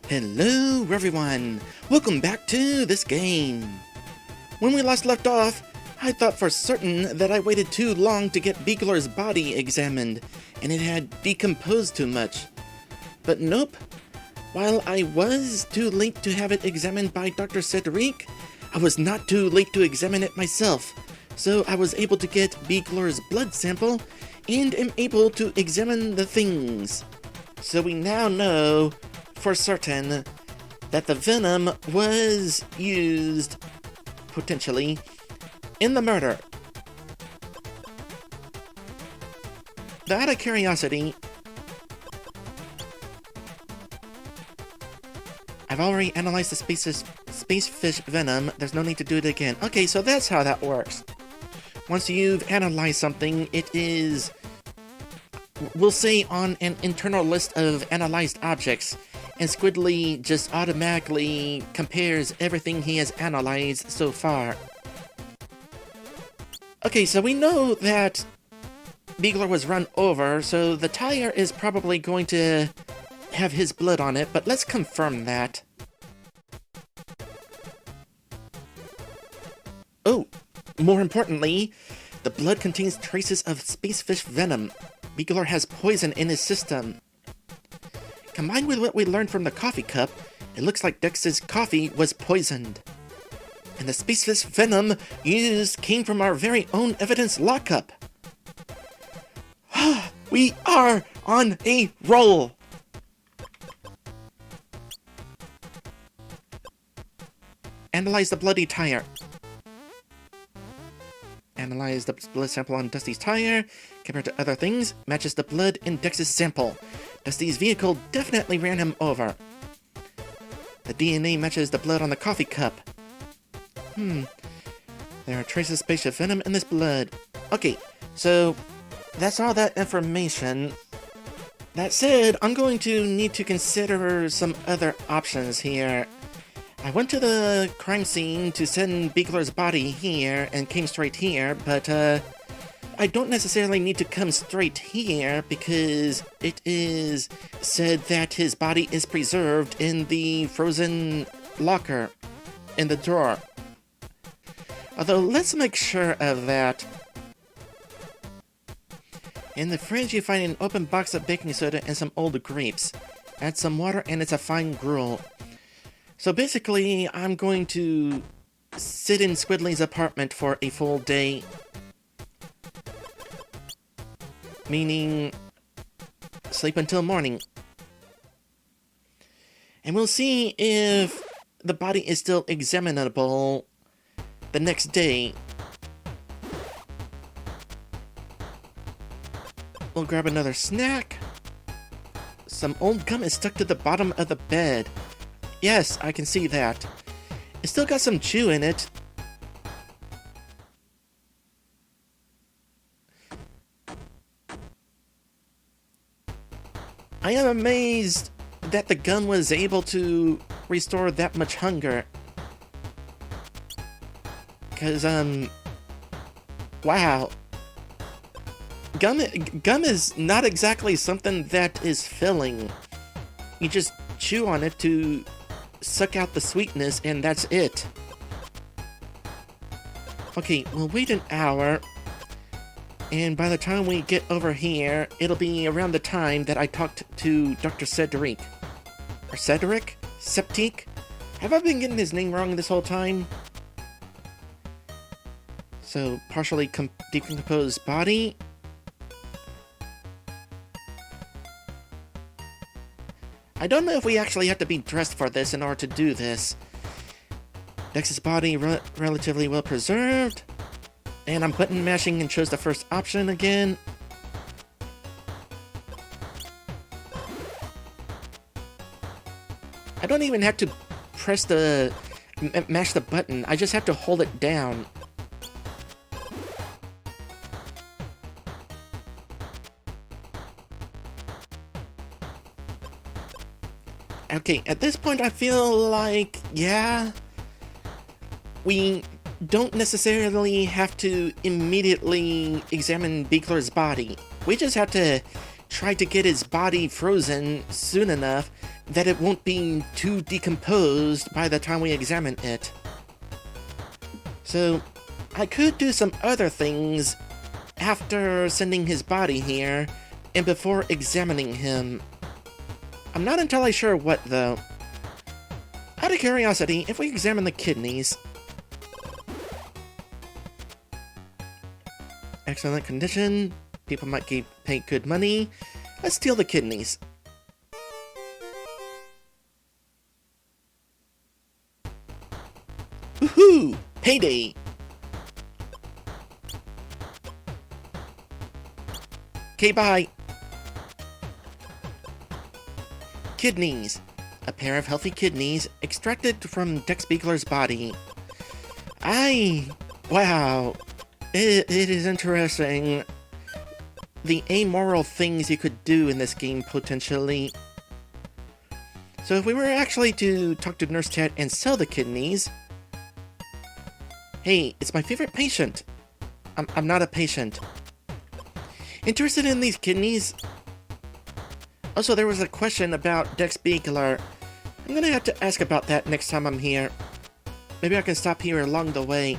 Hello everyone! Welcome back to this game! When we last left off, I thought for certain that I waited too long to get Beeglor's body examined, and it had decomposed too much. But nope. While I was too late to have it examined by Dr. Septique, I was not too late to examine it myself, so I was able to get Beeglor's blood sample, and am able to examine the things. So we now know for certain that the venom was used, potentially, in the murder. But out of curiosity, I've already analyzed the space fish venom. There's no need to do it again. Okay, so that's how that works. Once you've analyzed something, it is, we'll say, on an internal list of analyzed objects, and Squidley just automatically compares everything he has analyzed so far. Okay, so we know that Beeglor was run over, so the tire is probably going to have his blood on it, but let's confirm that. Oh, more importantly, the blood contains traces of spacefish venom. Beeglor has poison in his system. Combined with what we learned from the coffee cup, it looks like Dex's coffee was poisoned. And the spacefish venom used came from our very own evidence lockup. We are on a roll! Analyze the bloody tire. Analyze the blood sample on Dusty's tire. Compared to other things, matches the blood in Dex's sample. Dusty's vehicle definitely ran him over. The DNA matches the blood on the coffee cup. There are traces of spaceship venom in this blood. Okay, so that's all that information. That said, I'm going to need to consider some other options here. I went to the crime scene to send Beeglor's body here and came straight here, but I don't necessarily need to come straight here because it is said that his body is preserved in the frozen locker in the drawer. Although, let's make sure of that. In the fridge, you find an open box of baking soda and some old grapes. Add some water and it's a fine gruel. So basically, I'm going to sit in Squidley's apartment for a full day. Meaning, sleep until morning. And we'll see if the body is still examinable the next day. We'll grab another snack. Some old gum is stuck to the bottom of the bed. Yes, I can see that. It's still got some chew in it. I am amazed that the gum was able to restore that much hunger. Because, wow. Gum is not exactly something that is filling. You just chew on it to suck out the sweetness, and that's it. Okay, we'll wait an hour. And by the time we get over here, it'll be around the time that I talked to Dr. Septique. Or Cedric? Septique? Have I been getting his name wrong this whole time? So, partially decomposed body. I don't know if we actually have to be dressed for this in order to do this. Dex's body relatively well preserved. And I'm button mashing and chose the first option again. I don't even have to press mash the button. I just have to hold it down. Okay, at this point I feel like, yeah, we don't necessarily have to immediately examine Beeglor's body. We just have to try to get his body frozen soon enough that it won't be too decomposed by the time we examine it. So, I could do some other things after sending his body here and before examining him. I'm not entirely sure what, though. Out of curiosity, if we examine the kidneys... Excellent condition. People might pay good money. Let's steal the kidneys. Woohoo! Payday! Okay, bye. Kidneys. A pair of healthy kidneys extracted from Dex Beeglor's body. Wow. It is interesting. The amoral things you could do in this game, potentially. So if we were actually to talk to Nurse Cat and sell the kidneys... Hey, it's my favorite patient. I'm not a patient. Interested in these kidneys? Also, there was a question about Dex Beeglor. I'm gonna have to ask about that next time I'm here. Maybe I can stop here along the way.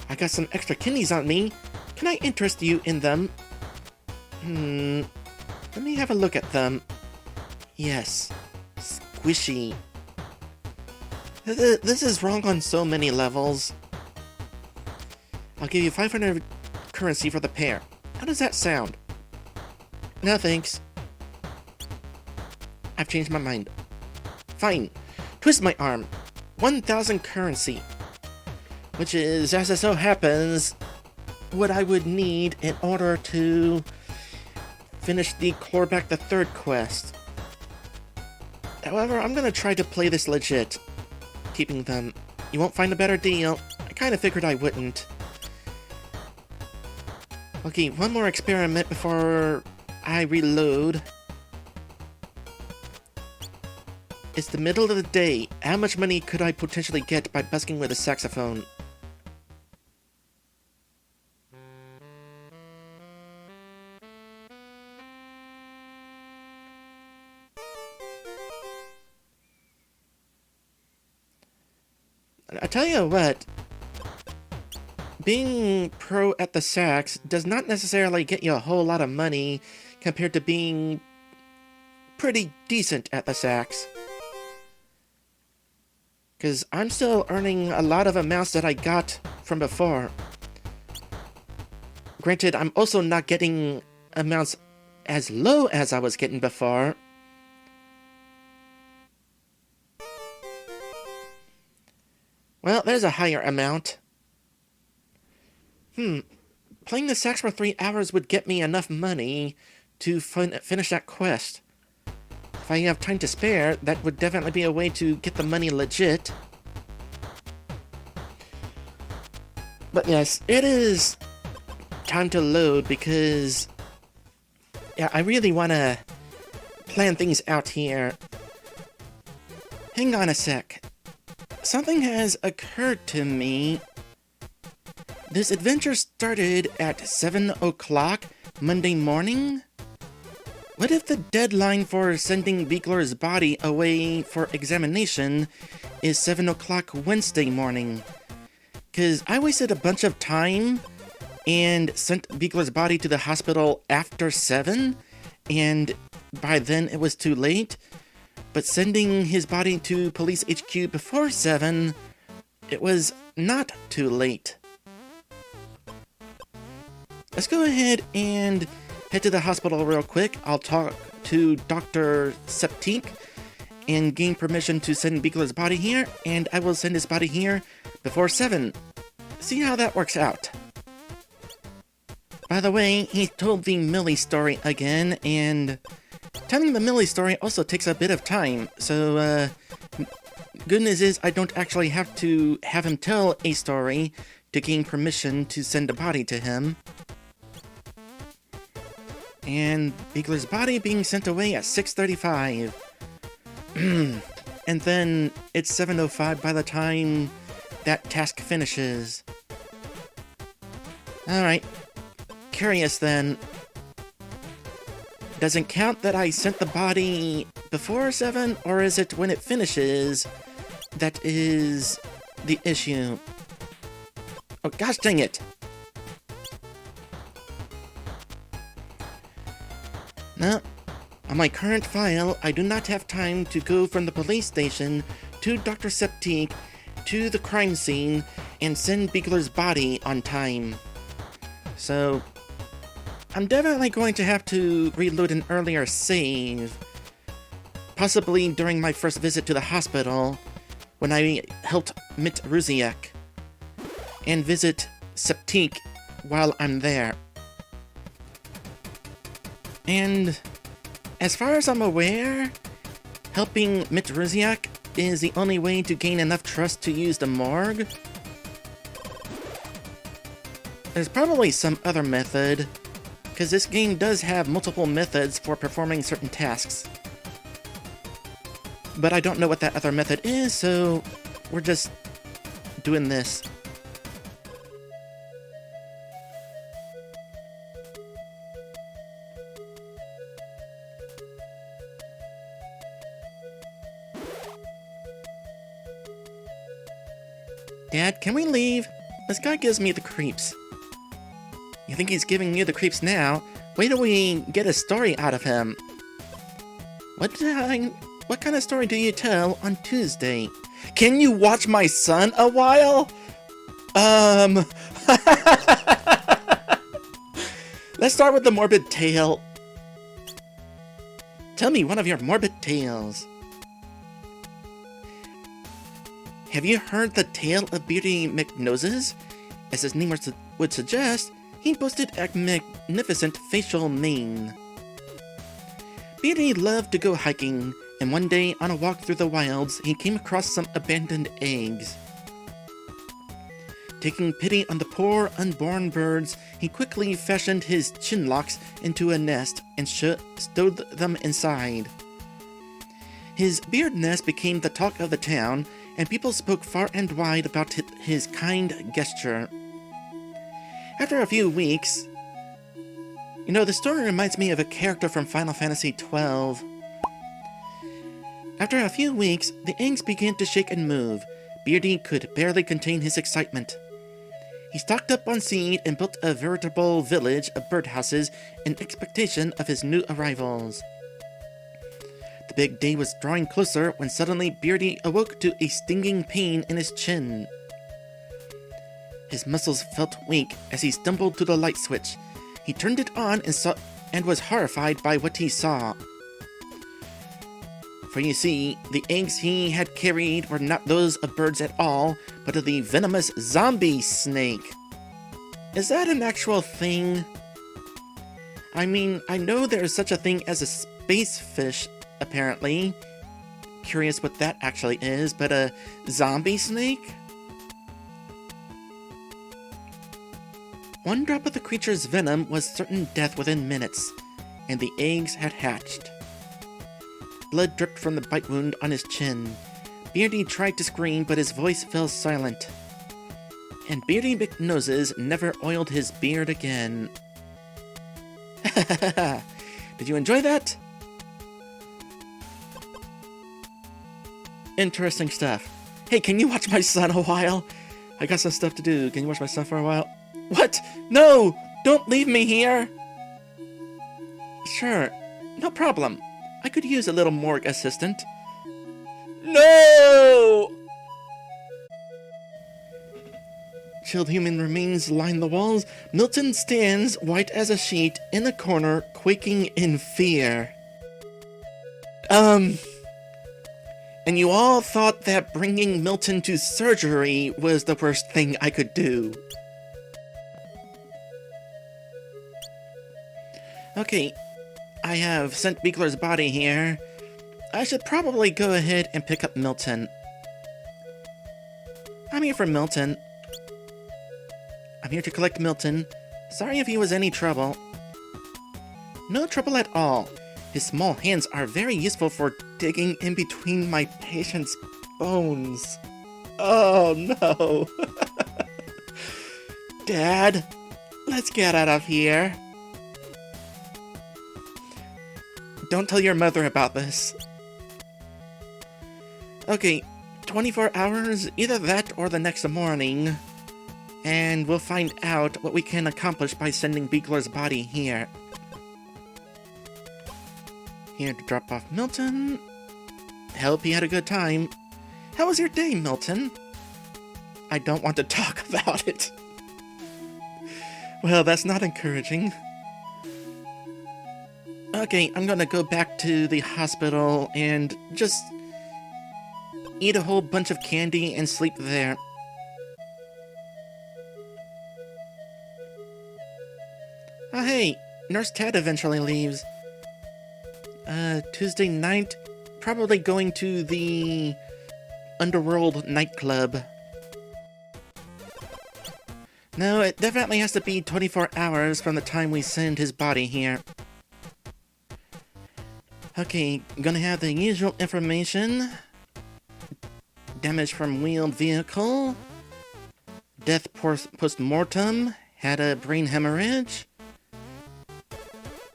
I got some extra kidneys on me. Can I interest you in them? Let me have a look at them. Yes. Squishy. This is wrong on so many levels. I'll give you 500 currency for the pair. How does that sound? No thanks. I've changed my mind. Fine. Twist my arm. 1,000 currency. Which is, as it so happens, what I would need in order to finish the Chlorback the Third quest. However, I'm gonna try to play this legit. Keeping them. You won't find a better deal. I kinda figured I wouldn't. Okay, one more experiment before I reload. It's the middle of the day. How much money could I potentially get by busking with a saxophone? I tell you what, being pro at the sax does not necessarily get you a whole lot of money compared to being pretty decent at the sax. Because I'm still earning a lot of amounts that I got from before. Granted, I'm also not getting amounts as low as I was getting before. Well, there's a higher amount. Playing the sax for 3 hours would get me enough money to finish that quest. If I have time to spare, that would definitely be a way to get the money legit. But yes, it is time to load because... yeah, I really want to plan things out here. Hang on a sec. Something has occurred to me. This adventure started at 7 o'clock Monday morning? What if the deadline for sending Beeglor's body away for examination is 7 o'clock Wednesday morning? Because I wasted a bunch of time and sent Beeglor's body to the hospital after 7, and by then it was too late. But sending his body to Police HQ before 7, it was not too late. Let's go ahead and head to the hospital real quick. I'll talk to Dr. Septique and gain permission to send Beeglor's body here, and I will send his body here before 7. See how that works out. By the way, he told the Millie story again, and telling the Millie story also takes a bit of time, so, good news is I don't actually have to have him tell a story to gain permission to send a body to him. And Beeglor's body being sent away at 6:35. And then it's 7:05 by the time that task finishes. Alright. Curious then. Doesn't count that I sent the body it before 7, or is it when it finishes that is the issue? Oh, gosh dang it! No. On my current file, I do not have time to go from the police station to Dr. Septique to the crime scene and send Beeglor's body on time. So, I'm definitely going to have to reload an earlier save. Possibly during my first visit to the hospital, when I helped Mitruziak, and visit Septique while I'm there. And as far as I'm aware, helping Mitruziak is the only way to gain enough trust to use the morgue. There's probably some other method, because this game does have multiple methods for performing certain tasks. But I don't know what that other method is, so we're just doing this. Dad, can we leave? This guy gives me the creeps. You think he's giving you the creeps now? Wait till we get a story out of him. What kind of story do you tell on Tuesday? Can you watch my son a while? Let's start with the morbid tale. Tell me one of your morbid tales. Have you heard the tale of Beardy McNoses? As his name would suggest, he boasted a magnificent facial mane. Beardy loved to go hiking, and one day on a walk through the wilds, he came across some abandoned eggs. Taking pity on the poor, unborn birds, he quickly fashioned his chinlocks into a nest and stowed them inside. His beard nest became the talk of the town, and people spoke far and wide about his kind gesture. After a few weeks... You know, the story reminds me of a character from Final Fantasy XII. After a few weeks, the eggs began to shake and move. Beardy could barely contain his excitement. He stocked up on seed and built a veritable village of birdhouses in expectation of his new arrivals. The big day was drawing closer when suddenly Beardy awoke to a stinging pain in his chin. His muscles felt weak as he stumbled to the light switch. He turned it on and was horrified by what he saw. For you see, the eggs he had carried were not those of birds at all, but of the venomous zombie snake. Is that an actual thing? I mean, I know there is such a thing as a space fish, apparently. Curious what that actually is, but a zombie snake? One drop of the creature's venom was certain death within minutes, and the eggs had hatched. Blood dripped from the bite wound on his chin. Beardy tried to scream, but his voice fell silent. And Beardy McNoses never oiled his beard again. Did you enjoy that? Interesting stuff. Hey, can you watch my son a while? I got some stuff to do. Can you watch my son for a while? What? No! Don't leave me here! Sure, no problem. I could use a little morgue assistant. No! Chilled human remains line the walls. Milton stands, white as a sheet, in a corner, quaking in fear. And you all thought that bringing Milton to surgery was the worst thing I could do. Okay, I have sent Beeglor's body here. I should probably go ahead and pick up Milton. I'm here for Milton. I'm here to collect Milton. Sorry if he was any trouble. No trouble at all. His small hands are very useful for digging in between my patient's bones. Oh no. Dad, let's get out of here. Don't tell your mother about this. Okay, 24 hours, either that or the next morning. And we'll find out what we can accomplish by sending Beeglor's body here. Here to drop off Milton. Hope he had a good time. How was your day, Milton? I don't want to talk about it. Well, that's not encouraging. Okay, I'm gonna go back to the hospital and just eat a whole bunch of candy and sleep there. Oh hey, Nurse Ted eventually leaves. Tuesday night, probably going to the Underworld nightclub. No, it definitely has to be 24 hours from the time we send his body here. Okay, I'm gonna have the usual information. Damage from wheeled vehicle. Death post-mortem. Had a brain hemorrhage.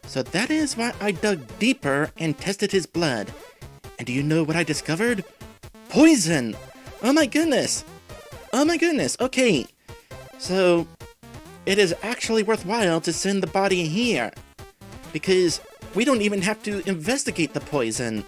So that is why I dug deeper and tested his blood. And do you know what I discovered? Poison! Oh my goodness! Oh my goodness, okay. So, it is actually worthwhile to send the body here. Because we don't even have to investigate the poison.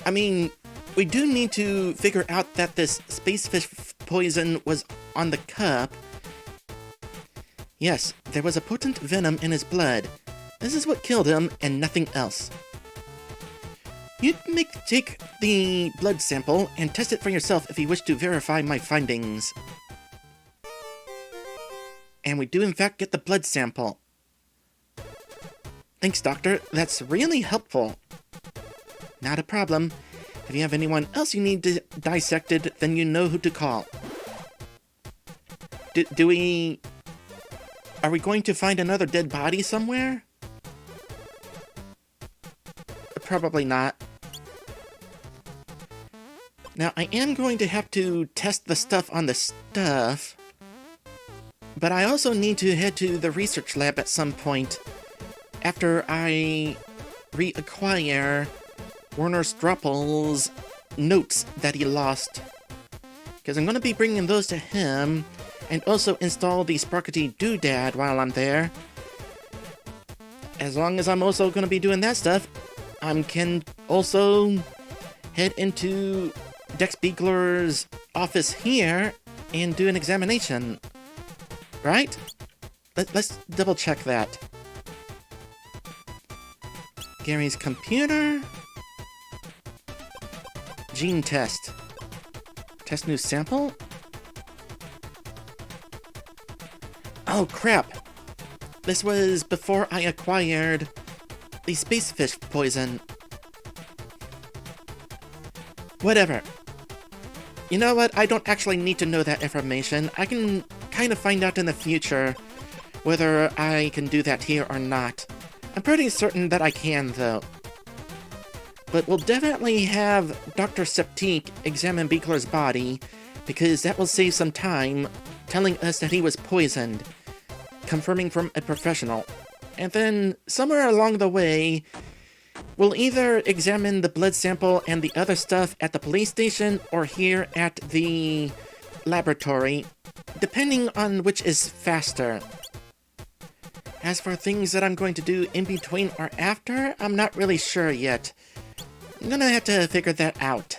I mean, we do need to figure out that this spacefish poison was on the cup. Yes, there was a potent venom in his blood. This is what killed him, and nothing else. You may take the blood sample and test it for yourself if you wish to verify my findings. And we do in fact get the blood sample. Thanks, Doctor. That's really helpful. Not a problem. If you have anyone else you need dissected, then you know who to call. Are we going to find another dead body somewhere? Probably not. Now, I am going to have to test the stuff on the stuff, but I also need to head to the research lab at some point after I reacquire Werner Struppel's notes that he lost. Because I'm going to be bringing those to him, and also install the Sprockety Doodad while I'm there. As long as I'm also going to be doing that stuff, I can also head into Dex Beeglor's office here and do an examination. Right? Let's double check that. Gary's computer. Gene test. Test new sample. Oh crap! This was before I acquired the spacefish poison. Whatever. You know what? I don't actually need to know that information. I can kind of find out in the future whether I can do that here or not. I'm pretty certain that I can, though. But we'll definitely have Dr. Septique examine Beeglor's body, because that will save some time telling us that he was poisoned, confirming from a professional. And then, somewhere along the way, we'll either examine the blood sample and the other stuff at the police station or here at the laboratory, depending on which is faster. As for things that I'm going to do in between or after, I'm not really sure yet. I'm gonna have to figure that out.